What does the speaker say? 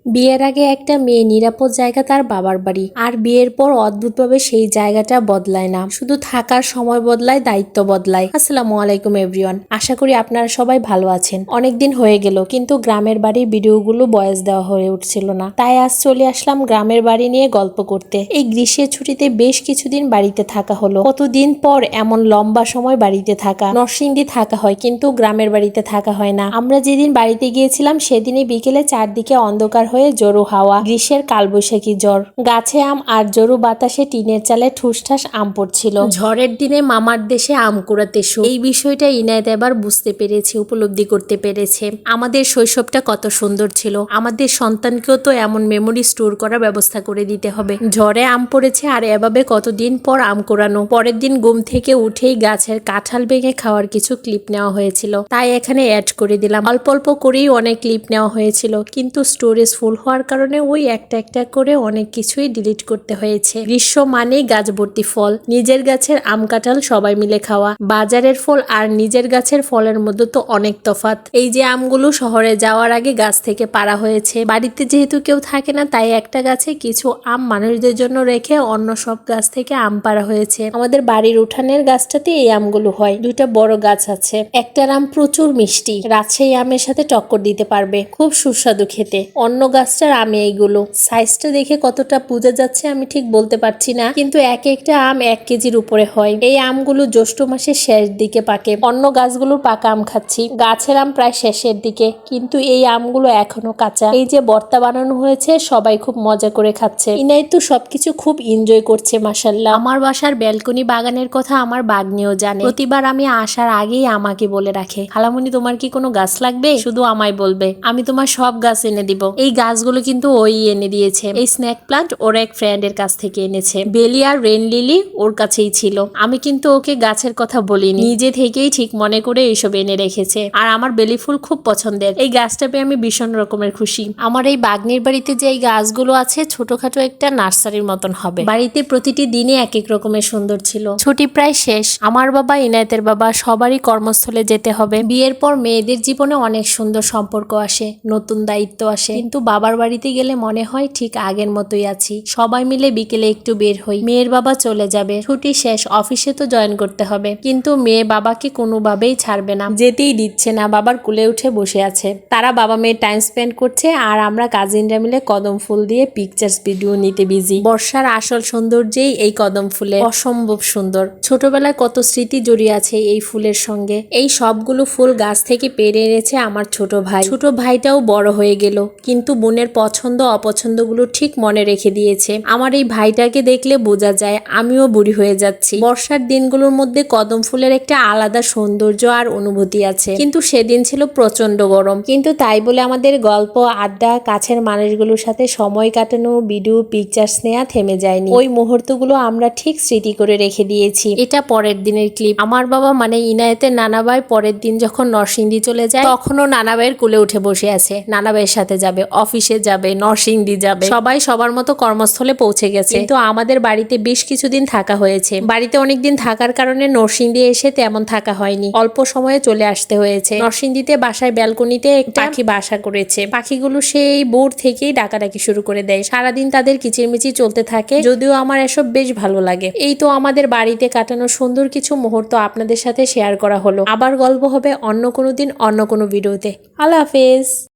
বিয়ের আগে একটা মেয়ে নিরাপদ জায়গা তার বাবার বাড়ি, আর বিয়ের পর অদ্ভুতভাবে সেই জায়গাটা বদলায় না, শুধু থাকার সময় বদলায়, দায়িত্ব বদলায়। আসসালামু আলাইকুম এভরিওয়ান, আশা করি আপনারা সবাই ভালো আছেন। অনেকদিন হয়ে গেল কিন্তু গ্রামের বাড়ির ভিডিওগুলো ভয়েস দেওয়া হয়ে উঠছিল না, তাই আজ চলে আসলাম গ্রামের বাড়ি নিয়ে গল্প করতে। এই গ্রীষ্মের ছুটিতে বেশ কিছুদিন বাড়িতে থাকা হলো। কতদিন পর এমন লম্বা সময় বাড়িতে থাকা। নরসিংদী থাকা হয় কিন্তু গ্রামের বাড়িতে থাকা হয় না। আমরা যেদিন বাড়িতে গিয়েছিলাম সেদিনই বিকেলে চারদিকে অন্ধকার হয়ে জোরো হাওয়া, গ্রীষ্মের কালবৈশাখী জ্বর, গাছে আম আর জোরো বাতাসে টিনের চালে ঠুসঠাস আম পড়ছিল। ঝড়ের দিনে মামার দেশে আম কুড়াতে শো। এই বিষয়টা ইনায়েত এবার বুঝতে পেরেছে, উপলব্ধি করতে পেরেছে। আমাদের শৈশবটা কত সুন্দর ছিল, আমাদের সন্তানকেও তো এমন মেমোরি স্টোর করার ব্যবস্থা করে দিতে হবে। ঝড়ে আম পড়েছে আর এভাবে কতদিন পর আম কুড়ানো। পরের দিন ঘুম থেকে উঠেই গাছের কাঁঠাল ভেঙে খাওয়ার কিছু ক্লিপ নেওয়া হয়েছিল, তাই এখানে অ্যাড করে দিলাম। অল্প অল্প করেই অনেক ক্লিপ নেওয়া হয়েছিল, কিন্তু স্টোরেজ ফুল হওয়ার কারণে ওই একটা একটা করে অনেক কিছুই ডিলিট করতে হয়েছে। গ্রীষ্ম মানেই গাছ ভর্তি ফল, নিজের গাছের আম কাঁঠাল সবাই মিলে খাওয়া। বাজারের ফল আর নিজের গাছের ফলের মধ্যে তো অনেক তফাৎ। এই যে আমগুলো শহরে যাওয়ার আগে গাছ থেকে পাড়া হয়েছে। বাড়িতে যেহেতু কেউ থাকে না, তাই একটা গাছে কিছু আম মানুষদের জন্য রেখে অন্য সব গাছ থেকে আম পাড়া হয়েছে। আমাদের বাড়ির উঠানের গাছটাতে এই আমগুলো হয়। দুইটা বড় গাছ আছে, একটার আম প্রচুর মিষ্টি, রাজশাহী আমের সাথে টক্কর দিতে পারবে, খুব সুস্বাদু খেতে। অন্য গাছটার আমি এইগুলো সাইজটা দেখে কতটা বোঝা যাচ্ছে আমি ঠিক বলতে পারছি না, কিন্তু এক একটা আম 1 কেজির উপরে হয়। এই আমগুলো জ্যৈষ্ঠ মাসের শেষ দিকে পাকে। অন্য গাছগুলোর পাকা আম খাচ্ছি, গাছের আম প্রায় শেষের দিকে, কিন্তু এই আমগুলো এখনো কাঁচা। এই যে ভর্তা বানানো হয়েছে, সবাই খুব মজা করে খাচ্ছে। ইনায়েত তো সবকিছু খুব এনজয় করছে মাশাআল্লাহ। আমার বাসার ব্যালকনি বাগানের কথা আমার বাগনিও জানে। প্রতিবার আমি আসার আগেই আমাকে বলে রাখে, খালামণি তোমার কি কোনো গাছ লাগবে, শুধু আমায় বলবে, আমি তোমার সব গাছ এনে দিব। এই গাছগুলো কিন্তু ওই এনে দিয়েছে। এই স্নেক প্লান্ট ওর এক ফ্রেন্ডের কাছ থেকে এনেছে। বেলি আর রেন লিলি ওর কাছেই ছিল, আমি কিন্তু ওকে গাছের কথা বলিনি, নিজে থেকেই ঠিক মনে করে এইসব এনে রেখেছে। আর আমার বেলি ফুল খুব পছন্দের, এই গাছটা পেয়ে আমি ভীষণ রকমের খুশি। আমার এই বাগনির বাড়িতে যে এই গাছগুলো আছে ছোটখাটো একটা নার্সারির মতন হবে। বাড়িতে প্রতিটি দিনে এক এক রকমের সুন্দর ছিল। ছুটি প্রায় শেষ, আমার বাবা, ইনায়েতের বাবা সবারই কর্মস্থলে যেতে হবে। বিয়ের পর মেয়েদের জীবনে অনেক সুন্দর সম্পর্ক আসে, নতুন দায়িত্ব আসে, কিন্তু বাবার বাড়িতে গেলে মনে হয় ঠিক আগের মতোই আছি। সবাই মিলে বিকেলে একটু বের হই। মেয়ের বাবা চলে যাবে, ছুটি শেষ, অফিসে তো জয়েন করতে হবে, কিন্তু মেয়ে বাবাকে কোনোভাবেই ছাড়বে না, যেতেই দিচ্ছে না। বাবার কুলে উঠে বসে আছে, তারা বাবা মেয়ে টাইম স্পেন্ড করছে, আর আমরা কাজিনরা মিলে কদম ফুল দিয়ে পিকচার্স ভিডিও নিতে বিজি। বর্ষার আসল সৌন্দর্যেই এই কদম ফুলে, অসম্ভব সুন্দর। ছোটবেলায় কত স্মৃতি জড়িয়ে আছে এই ফুলের সঙ্গে। এই সবগুলো ফুল গাছ থেকে পেড়ে এনেছে আমার ছোট ভাই। ছোট ভাইটাও বড় হয়ে গেল, কিন্তু বোনের পছন্দ অপছন্দগুলো ঠিক মনে রেখে দিয়েছে। আমার এই ভাইটাকে দেখলে বোঝা যায় আমিও বুড়ি হয়ে যাচ্ছি। বর্ষার দিনগুলোর মধ্যে কদম ফুলের একটা আলাদা সৌন্দর্য আর অনুভূতি আছে, কিন্তু সেদিন ছিল প্রচন্ড গরম। কিন্তু তাই বলে আমাদের গল্প, আড্ডা, কাছের মানুষগুলোর সাথে সময় কাটানো, ভিডিও, পিকচার্স নেওয়া থেমে যায়নি। ওই মুহূর্তগুলো আমরা ঠিক স্মৃতি করে রেখে দিয়েছি। এটা পরের দিনের ক্লিপ। আমার বাবা মানে ইনায়েতের নানাভাই পরের দিন যখন নরসিংদী চলে যায়, তখনও নানাভাইয়ের কোলে উঠে বসে আছে। নানাভাইয়ের সাথে যাবে, অফিসে যাবে, নরসিংদী যাবে, সবাই সবার মতো কর্মস্থলে পৌঁছে গেছে। কিন্তু আমাদের বাড়িতে বেশ কিছুদিন থাকা হয়েছে। বাড়িতে অনেকদিন থাকার কারণে নরসিংদী এসে তেমন থাকা হয়নি, অল্প সময়ে চলে আসতে হয়েছে। নরসিংদীতে বাসায় ব্যালকনিতে একটা পাখি বাসা করেছে। পাখিগুলো সেই ভোর থেকেই ডাকাডাকি শুরু করে দেয়, সারাদিন তাদের কিচিরমিচির চলতে থাকে, যদিও আমার এসব বেশ ভালো লাগে। এই তো আমাদের বাড়িতে কাটানো সুন্দর কিছু মুহূর্ত আপনাদের সাথে শেয়ার করা হলো। আবার গল্প হবে অন্য কোনো দিন, অন্য কোনো ভিডিওতে। আল্লাহ হাফেজ।